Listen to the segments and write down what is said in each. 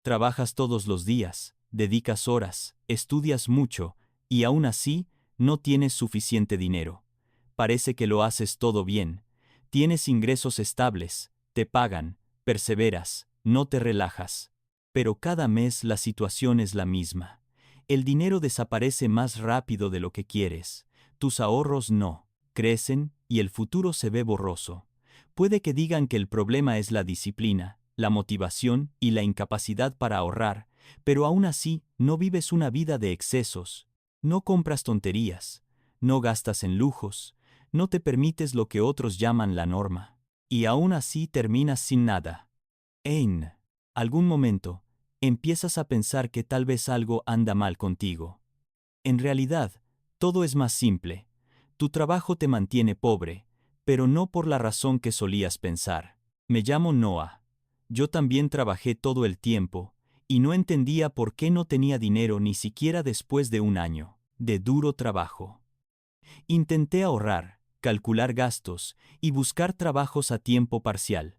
Trabajas todos los días, dedicas horas, estudias mucho, y aún así, no tienes suficiente dinero. Parece que lo haces todo bien. Tienes ingresos estables, te pagan, perseveras, no te relajas. Pero cada mes la situación es la misma. El dinero desaparece más rápido de lo que quieres. Tus ahorros no, crecen y el futuro se ve borroso. Puede que digan que el problema es la disciplina, la motivación y la incapacidad para ahorrar, pero aún así no vives una vida de excesos. No compras tonterías, no gastas en lujos, no te permites lo que otros llaman la norma. Y aún así terminas sin nada. En algún momento, empiezas a pensar que tal vez algo anda mal contigo. En realidad, todo es más simple. Tu trabajo te mantiene pobre, pero no por la razón que solías pensar. Me llamo Noah. Yo también trabajé todo el tiempo, y no entendía por qué no tenía dinero ni siquiera después de un año de duro trabajo. Intenté ahorrar, calcular gastos y buscar trabajos a tiempo parcial,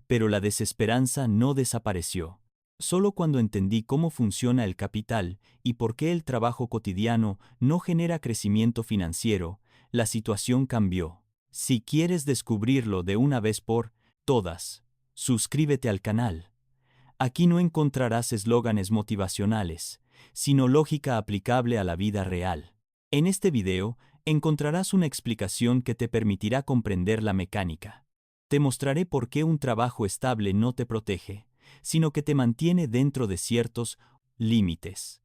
pero la desesperanza no desapareció. Solo cuando entendí cómo funciona el capital y por qué el trabajo cotidiano no genera crecimiento financiero, la situación cambió. Si quieres descubrirlo de una vez por todas, suscríbete al canal. Aquí no encontrarás eslóganes motivacionales, sino lógica aplicable a la vida real. En este video, encontrarás una explicación que te permitirá comprender la mecánica. Te mostraré por qué un trabajo estable no te protege, sino que te mantiene dentro de ciertos límites.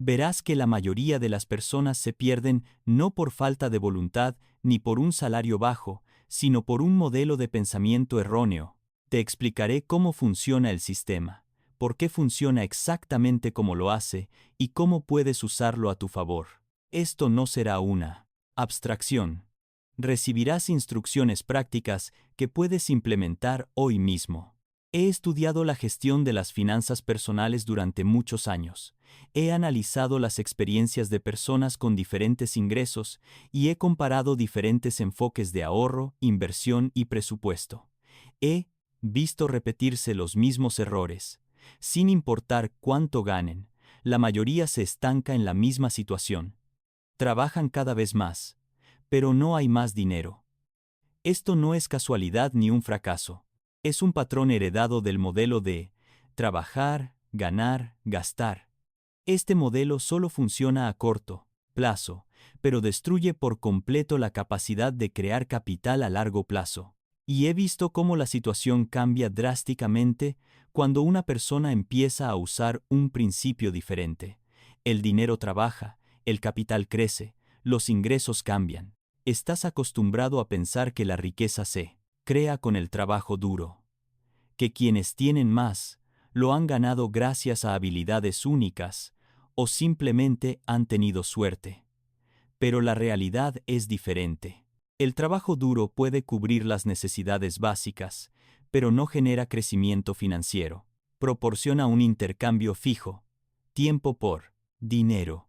Verás que la mayoría de las personas se pierden no por falta de voluntad ni por un salario bajo, sino por un modelo de pensamiento erróneo. Te explicaré cómo funciona el sistema, por qué funciona exactamente como lo hace y cómo puedes usarlo a tu favor. Esto no será una abstracción. Recibirás instrucciones prácticas que puedes implementar hoy mismo. He estudiado la gestión de las finanzas personales durante muchos años. He analizado las experiencias de personas con diferentes ingresos y he comparado diferentes enfoques de ahorro, inversión y presupuesto. He visto repetirse los mismos errores. Sin importar cuánto ganen, la mayoría se estanca en la misma situación. Trabajan cada vez más, pero no hay más dinero. Esto no es casualidad ni un fracaso. Es un patrón heredado del modelo de trabajar, ganar, gastar. Este modelo solo funciona a corto plazo, pero destruye por completo la capacidad de crear capital a largo plazo. Y he visto cómo la situación cambia drásticamente cuando una persona empieza a usar un principio diferente. El dinero trabaja, el capital crece, los ingresos cambian. Estás acostumbrado a pensar que la riqueza se crea con el trabajo duro, que quienes tienen más lo han ganado gracias a habilidades únicas o simplemente han tenido suerte. Pero la realidad es diferente. El trabajo duro puede cubrir las necesidades básicas, pero no genera crecimiento financiero. Proporciona un intercambio fijo, tiempo por dinero.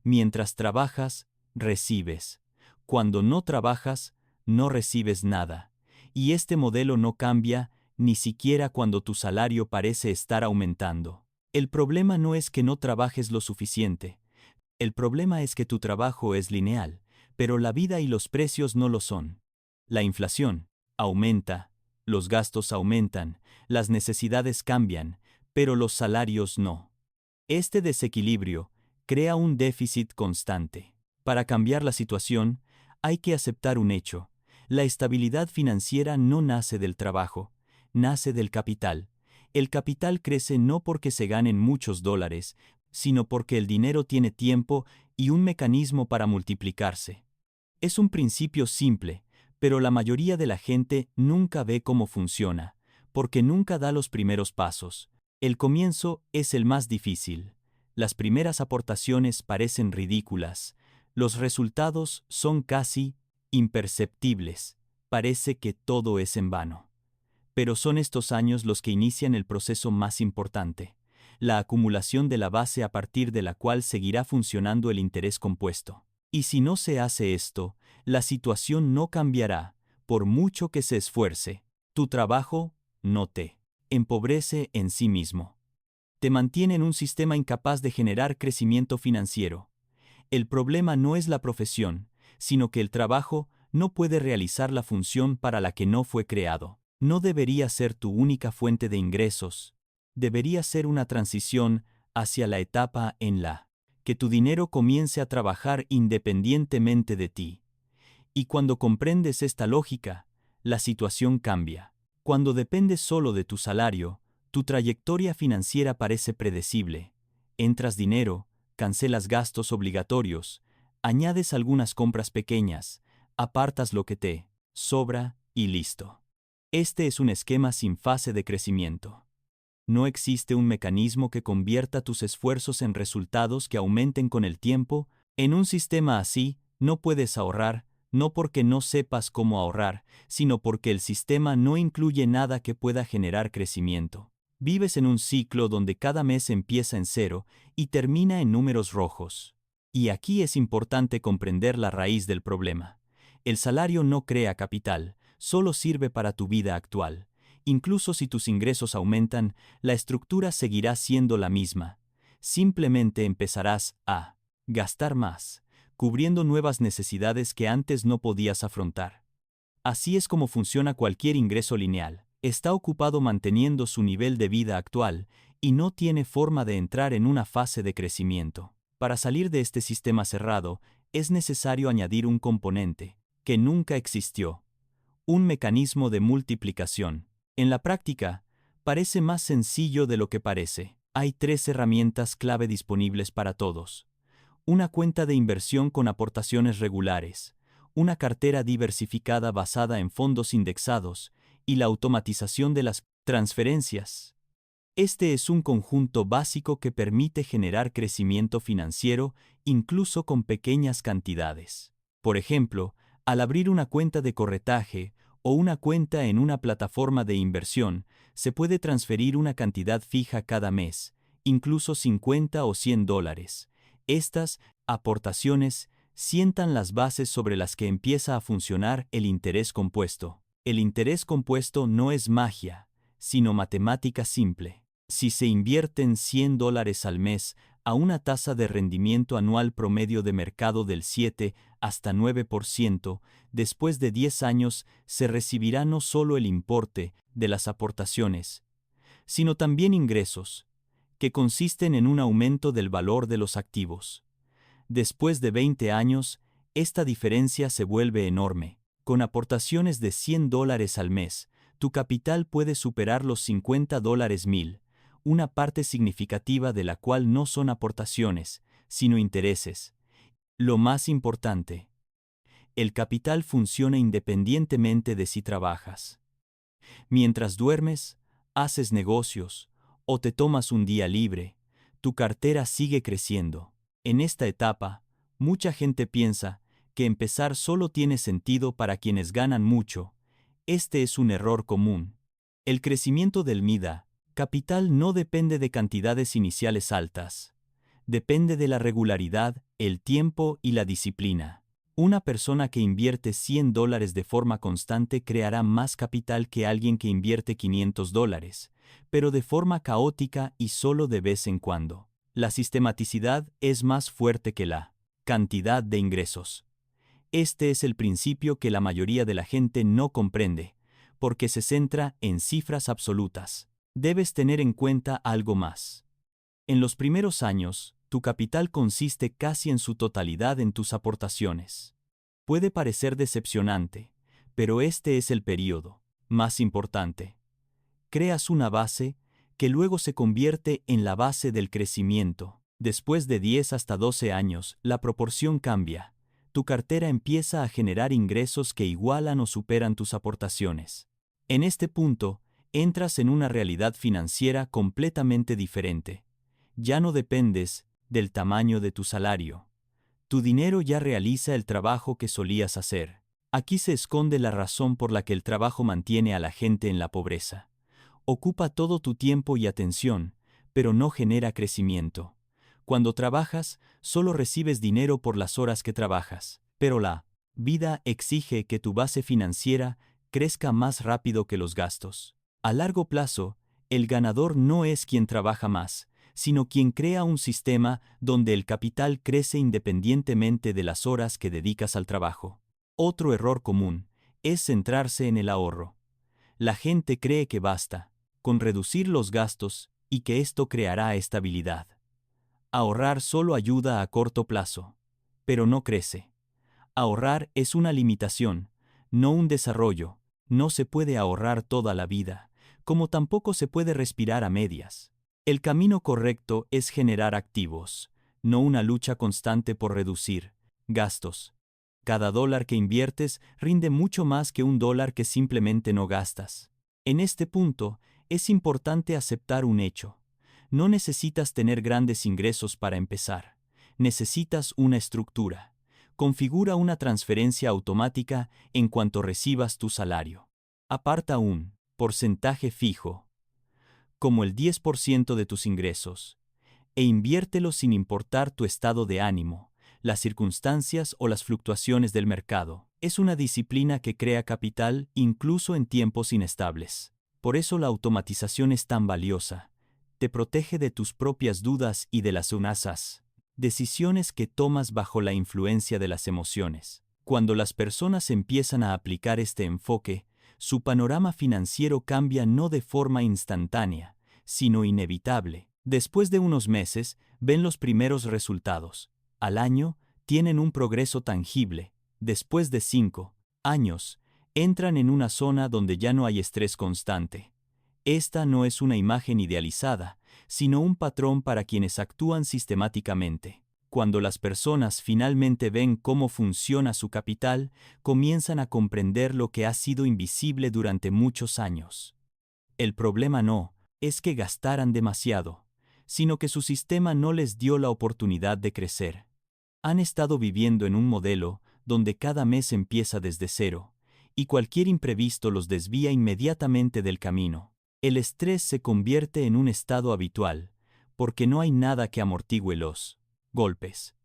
Mientras trabajas, recibes. Cuando no trabajas, no recibes nada. Y este modelo no cambia ni siquiera cuando tu salario parece estar aumentando. El problema no es que no trabajes lo suficiente. El problema es que tu trabajo es lineal, pero la vida y los precios no lo son. La inflación aumenta, los gastos aumentan, las necesidades cambian, pero los salarios no. Este desequilibrio crea un déficit constante. Para cambiar la situación, hay que aceptar un hecho. La estabilidad financiera no nace del trabajo, nace del capital. El capital crece no porque se ganen muchos dólares, sino porque el dinero tiene tiempo y un mecanismo para multiplicarse. Es un principio simple, pero la mayoría de la gente nunca ve cómo funciona, porque nunca da los primeros pasos. El comienzo es el más difícil. Las primeras aportaciones parecen ridículas. Los resultados son casi imperceptibles. Parece que todo es en vano. Pero son estos años los que inician el proceso más importante, la acumulación de la base a partir de la cual seguirá funcionando el interés compuesto. Y si no se hace esto, la situación no cambiará, por mucho que se esfuerce. Tu trabajo no te empobrece en sí mismo. te mantiene en un sistema incapaz de generar crecimiento financiero. El problema no es la profesión, sino que el trabajo no puede realizar la función para la que no fue creado. No debería ser tu única fuente de ingresos. Debería ser una transición hacia la etapa en la que tu dinero comience a trabajar independientemente de ti. Y cuando comprendes esta lógica, la situación cambia. Cuando dependes solo de tu salario, tu trayectoria financiera parece predecible. Entras dinero, cancelas gastos obligatorios, añades algunas compras pequeñas, apartas lo que te sobra y listo. Este es un esquema sin fase de crecimiento. No existe un mecanismo que convierta tus esfuerzos en resultados que aumenten con el tiempo. En un sistema así, no puedes ahorrar, no porque no sepas cómo ahorrar, sino porque el sistema no incluye nada que pueda generar crecimiento. Vives en un ciclo donde cada mes empieza en cero y termina en números rojos. Y aquí es importante comprender la raíz del problema. El salario no crea capital, solo sirve para tu vida actual. Incluso si tus ingresos aumentan, la estructura seguirá siendo la misma. Simplemente empezarás a gastar más, cubriendo nuevas necesidades que antes no podías afrontar. Así es como funciona cualquier ingreso lineal. Está ocupado manteniendo su nivel de vida actual y no tiene forma de entrar en una fase de crecimiento. Para salir de este sistema cerrado, es necesario añadir un componente que nunca existió: un mecanismo de multiplicación. En la práctica, parece más sencillo de lo que parece. Hay 3 herramientas clave disponibles para todos: una cuenta de inversión con aportaciones regulares, una cartera diversificada basada en fondos indexados y la automatización de las transferencias. Este es un conjunto básico que permite generar crecimiento financiero incluso con pequeñas cantidades. Por ejemplo, al abrir una cuenta de corretaje o una cuenta en una plataforma de inversión, se puede transferir una cantidad fija cada mes, incluso $50 o $100. Estas aportaciones sientan las bases sobre las que empieza a funcionar el interés compuesto. El interés compuesto no es magia, sino matemática simple. Si se invierten $100 al mes a una tasa de rendimiento anual promedio de mercado del 7 hasta 9%, después de 10 años se recibirá no solo el importe de las aportaciones, sino también ingresos, que consisten en un aumento del valor de los activos. Después de 20 años, esta diferencia se vuelve enorme. Con aportaciones de $100 al mes, tu capital puede superar los $50,000, una parte significativa de la cual no son aportaciones, sino intereses. Lo más importante, el capital funciona independientemente de si trabajas. Mientras duermes, haces negocios o te tomas un día libre, tu cartera sigue creciendo. En esta etapa, mucha gente piensa que empezar solo tiene sentido para quienes ganan mucho. Este es un error común. El crecimiento del MIDA capital no depende de cantidades iniciales altas. Depende de la regularidad, el tiempo y la disciplina. Una persona que invierte $100 de forma constante creará más capital que alguien que invierte $500, pero de forma caótica y solo de vez en cuando. La sistematicidad es más fuerte que la cantidad de ingresos. Este es el principio que la mayoría de la gente no comprende, porque se centra en cifras absolutas. Debes tener en cuenta algo más. En los primeros años, tu capital consiste casi en su totalidad en tus aportaciones. Puede parecer decepcionante, pero este es el período más importante. Creas una base que luego se convierte en la base del crecimiento. Después de 10 hasta 12 años, la proporción cambia. Tu cartera empieza a generar ingresos que igualan o superan tus aportaciones. En este punto, entras en una realidad financiera completamente diferente. Ya no dependes del tamaño de tu salario. Tu dinero ya realiza el trabajo que solías hacer. Aquí se esconde la razón por la que el trabajo mantiene a la gente en la pobreza. Ocupa todo tu tiempo y atención, pero no genera crecimiento. Cuando trabajas, solo recibes dinero por las horas que trabajas, pero la vida exige que tu base financiera crezca más rápido que los gastos. A largo plazo, el ganador no es quien trabaja más, sino quien crea un sistema donde el capital crece independientemente de las horas que dedicas al trabajo. Otro error común es centrarse en el ahorro. La gente cree que basta con reducir los gastos y que esto creará estabilidad. Ahorrar solo ayuda a corto plazo, pero no crece. Ahorrar es una limitación, no un desarrollo. No se puede ahorrar toda la vida, como tampoco se puede respirar a medias. El camino correcto es generar activos, no una lucha constante por reducir gastos. Cada dólar que inviertes rinde mucho más que un dólar que simplemente no gastas. En este punto, es importante aceptar un hecho. No necesitas tener grandes ingresos para empezar. Necesitas una estructura. Configura una transferencia automática en cuanto recibas tu salario. Aparta un porcentaje fijo, como el 10% de tus ingresos, e inviértelo sin importar tu estado de ánimo, las circunstancias o las fluctuaciones del mercado. Es una disciplina que crea capital incluso en tiempos inestables. Por eso la automatización es tan valiosa. Te protege de tus propias dudas y de las decisiones que tomas bajo la influencia de las emociones. Cuando las personas empiezan a aplicar este enfoque, su panorama financiero cambia no de forma instantánea, sino inevitable. Después de unos meses, ven los primeros resultados. Al año, tienen un progreso tangible. Después de 5 años, entran en una zona donde ya no hay estrés constante. Esta no es una imagen idealizada, sino un patrón para quienes actúan sistemáticamente. Cuando las personas finalmente ven cómo funciona su capital, comienzan a comprender lo que ha sido invisible durante muchos años. El problema no es que gastaran demasiado, sino que su sistema no les dio la oportunidad de crecer. Han estado viviendo en un modelo donde cada mes empieza desde cero, y cualquier imprevisto los desvía inmediatamente del camino. El estrés se convierte en un estado habitual, porque no hay nada que amortigüe los golpes.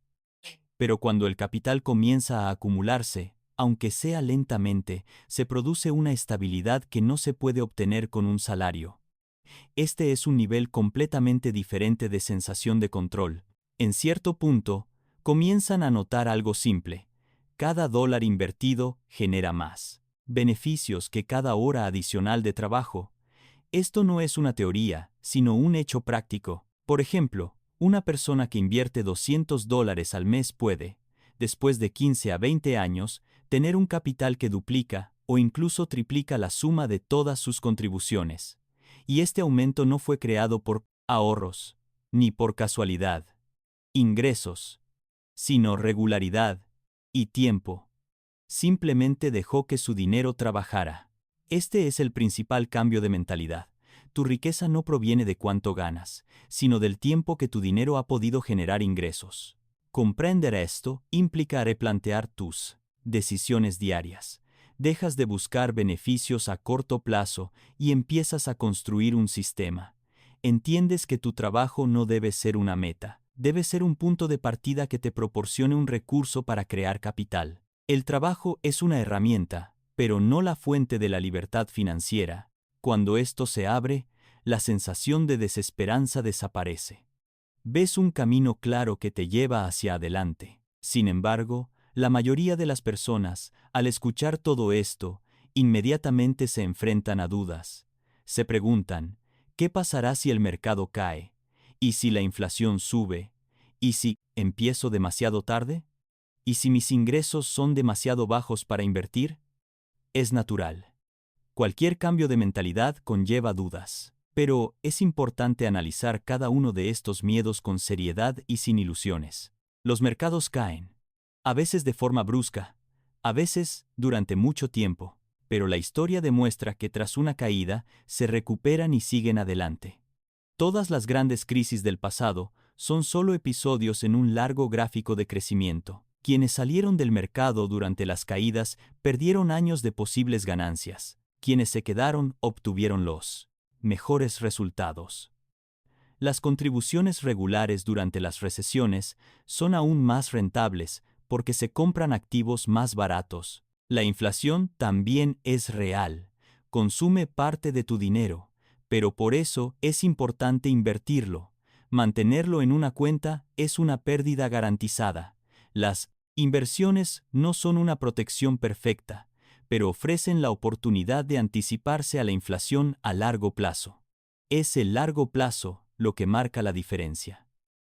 Pero cuando el capital comienza a acumularse, aunque sea lentamente, se produce una estabilidad que no se puede obtener con un salario. Este es un nivel completamente diferente de sensación de control. En cierto punto, comienzan a notar algo simple. Cada dólar invertido genera más beneficios que cada hora adicional de trabajo. Esto no es una teoría, sino un hecho práctico. Por ejemplo, una persona que invierte $200 al mes puede, después de 15 a 20 años, tener un capital que duplica o incluso triplica la suma de todas sus contribuciones. Y este aumento no fue creado por ahorros, ni por casualidad, ingresos, sino regularidad y tiempo. Simplemente dejó que su dinero trabajara. Este es el principal cambio de mentalidad. Tu riqueza no proviene de cuánto ganas, sino del tiempo que tu dinero ha podido generar ingresos. Comprender esto implica replantear tus decisiones diarias. Dejas de buscar beneficios a corto plazo y empiezas a construir un sistema. Entiendes que tu trabajo no debe ser una meta, debe ser un punto de partida que te proporcione un recurso para crear capital. El trabajo es una herramienta, pero no la fuente de la libertad financiera. Cuando esto se abre, la sensación de desesperanza desaparece. Ves un camino claro que te lleva hacia adelante. Sin embargo, la mayoría de las personas, al escuchar todo esto, inmediatamente se enfrentan a dudas. Se preguntan, ¿qué pasará si el mercado cae? ¿Y si la inflación sube? ¿Y si empiezo demasiado tarde? ¿Y si mis ingresos son demasiado bajos para invertir? Es natural. Cualquier cambio de mentalidad conlleva dudas. Pero es importante analizar cada uno de estos miedos con seriedad y sin ilusiones. Los mercados caen. A veces de forma brusca, a veces durante mucho tiempo, pero la historia demuestra que tras una caída se recuperan y siguen adelante. Todas las grandes crisis del pasado son solo episodios en un largo gráfico de crecimiento. Quienes salieron del mercado durante las caídas perdieron años de posibles ganancias. Quienes se quedaron obtuvieron los mejores resultados. Las contribuciones regulares durante las recesiones son aún más rentables porque se compran activos más baratos. La inflación también es real. Consume parte de tu dinero, pero por eso es importante invertirlo. Mantenerlo en una cuenta es una pérdida garantizada. Las inversiones no son una protección perfecta, pero ofrecen la oportunidad de anticiparse a la inflación a largo plazo. Es el largo plazo lo que marca la diferencia.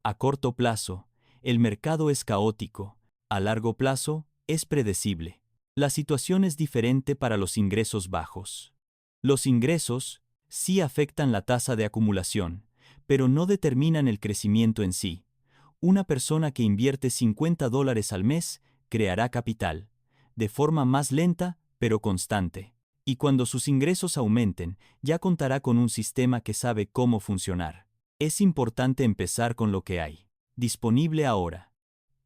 A corto plazo, el mercado es caótico. A largo plazo, es predecible. La situación es diferente para los ingresos bajos. Los ingresos sí afectan la tasa de acumulación, pero no determinan el crecimiento en sí. Una persona que invierte $50 al mes creará capital, de forma más lenta, pero constante. Y cuando sus ingresos aumenten, ya contará con un sistema que sabe cómo funcionar. Es importante empezar con lo que hay disponible ahora.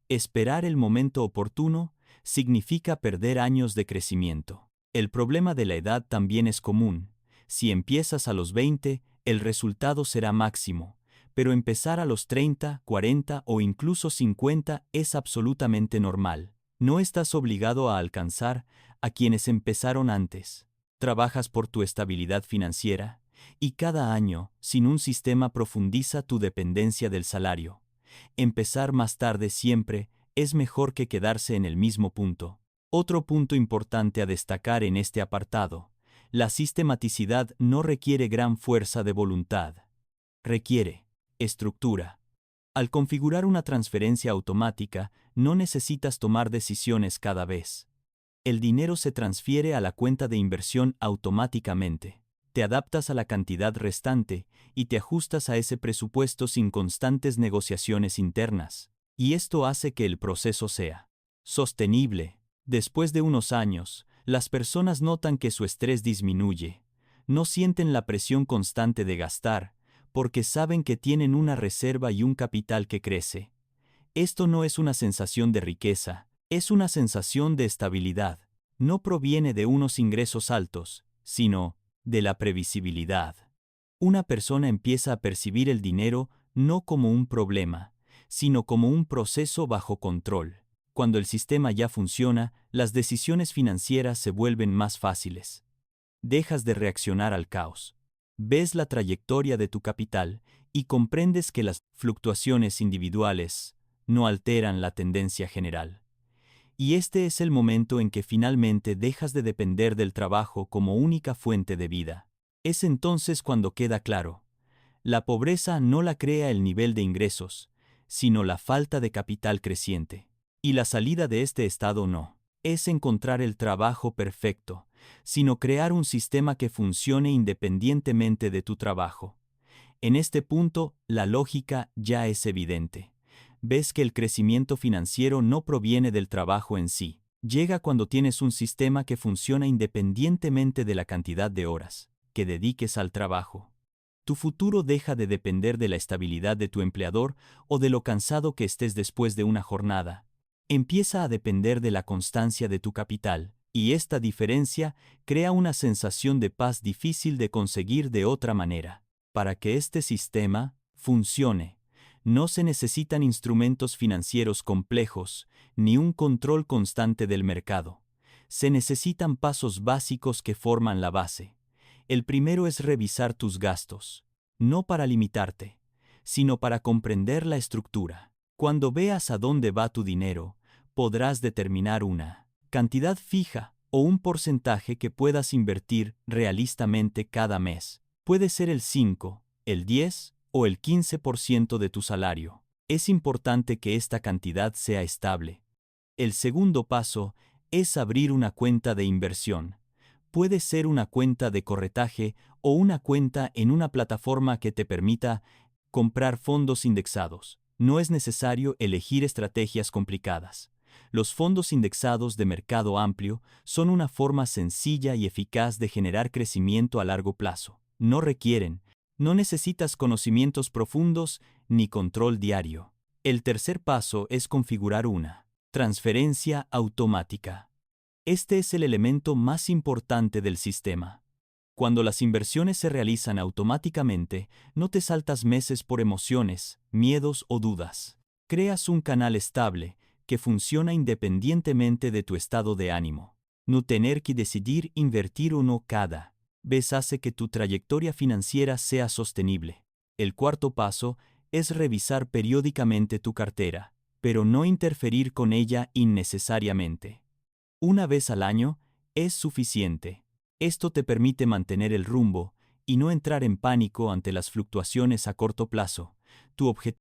Esperar el momento oportuno significa perder años de crecimiento. El problema de la edad también es común. Si empiezas a los 20, el resultado será máximo, pero empezar a los 30, 40 o incluso 50 es absolutamente normal. No estás obligado a alcanzar a quienes empezaron antes. Trabajas por tu estabilidad financiera, y cada año, sin un sistema, profundiza tu dependencia del salario. Empezar más tarde siempre es mejor que quedarse en el mismo punto. Otro punto importante a destacar en este apartado: la sistematicidad no requiere gran fuerza de voluntad. Requiere estructura. Al configurar una transferencia automática, no necesitas tomar decisiones cada vez. El dinero se transfiere a la cuenta de inversión automáticamente. Te adaptas a la cantidad restante y te ajustas a ese presupuesto sin constantes negociaciones internas. Y esto hace que el proceso sea sostenible. Después de unos años, las personas notan que su estrés disminuye. No sienten la presión constante de gastar, porque saben que tienen una reserva y un capital que crece. Esto no es una sensación de riqueza, es una sensación de estabilidad. No proviene de unos ingresos altos, sino de la previsibilidad. Una persona empieza a percibir el dinero no como un problema, sino como un proceso bajo control. Cuando el sistema ya funciona, las decisiones financieras se vuelven más fáciles. Dejas de reaccionar al caos. Ves la trayectoria de tu capital y comprendes que las fluctuaciones individuales no alteran la tendencia general. Y este es el momento en que finalmente dejas de depender del trabajo como única fuente de vida. Es entonces cuando queda claro: la pobreza no la crea el nivel de ingresos, sino la falta de capital creciente. Y la salida de este estado no es encontrar el trabajo perfecto, sino crear un sistema que funcione independientemente de tu trabajo. En este punto, la lógica ya es evidente. Ves que el crecimiento financiero no proviene del trabajo en sí. Llega cuando tienes un sistema que funciona independientemente de la cantidad de horas que dediques al trabajo. Tu futuro deja de depender de la estabilidad de tu empleador o de lo cansado que estés después de una jornada. Empieza a depender de la constancia de tu capital, y esta diferencia crea una sensación de paz difícil de conseguir de otra manera. Para que este sistema funcione, no se necesitan instrumentos financieros complejos, ni un control constante del mercado. Se necesitan pasos básicos que forman la base. El primero es revisar tus gastos, no para limitarte, sino para comprender la estructura. Cuando veas a dónde va tu dinero, podrás determinar una cantidad fija o un porcentaje que puedas invertir realistamente cada mes. Puede ser el 5, el 10 o el 15% de tu salario. Es importante que esta cantidad sea estable. El segundo paso es abrir una cuenta de inversión. Puede ser una cuenta de corretaje o una cuenta en una plataforma que te permita comprar fondos indexados. No es necesario elegir estrategias complicadas. Los fondos indexados de mercado amplio son una forma sencilla y eficaz de generar crecimiento a largo plazo. No necesitas conocimientos profundos ni control diario. El tercer paso es configurar una transferencia automática. Este es el elemento más importante del sistema. Cuando las inversiones se realizan automáticamente, no te saltas meses por emociones, miedos o dudas. Creas un canal estable que funciona independientemente de tu estado de ánimo. No tener que decidir invertir o no cada vez hace que tu trayectoria financiera sea sostenible. El cuarto paso es revisar periódicamente tu cartera, pero no interferir con ella innecesariamente. Una vez al año es suficiente. Esto te permite mantener el rumbo y no entrar en pánico ante las fluctuaciones a corto plazo. Tu objetivo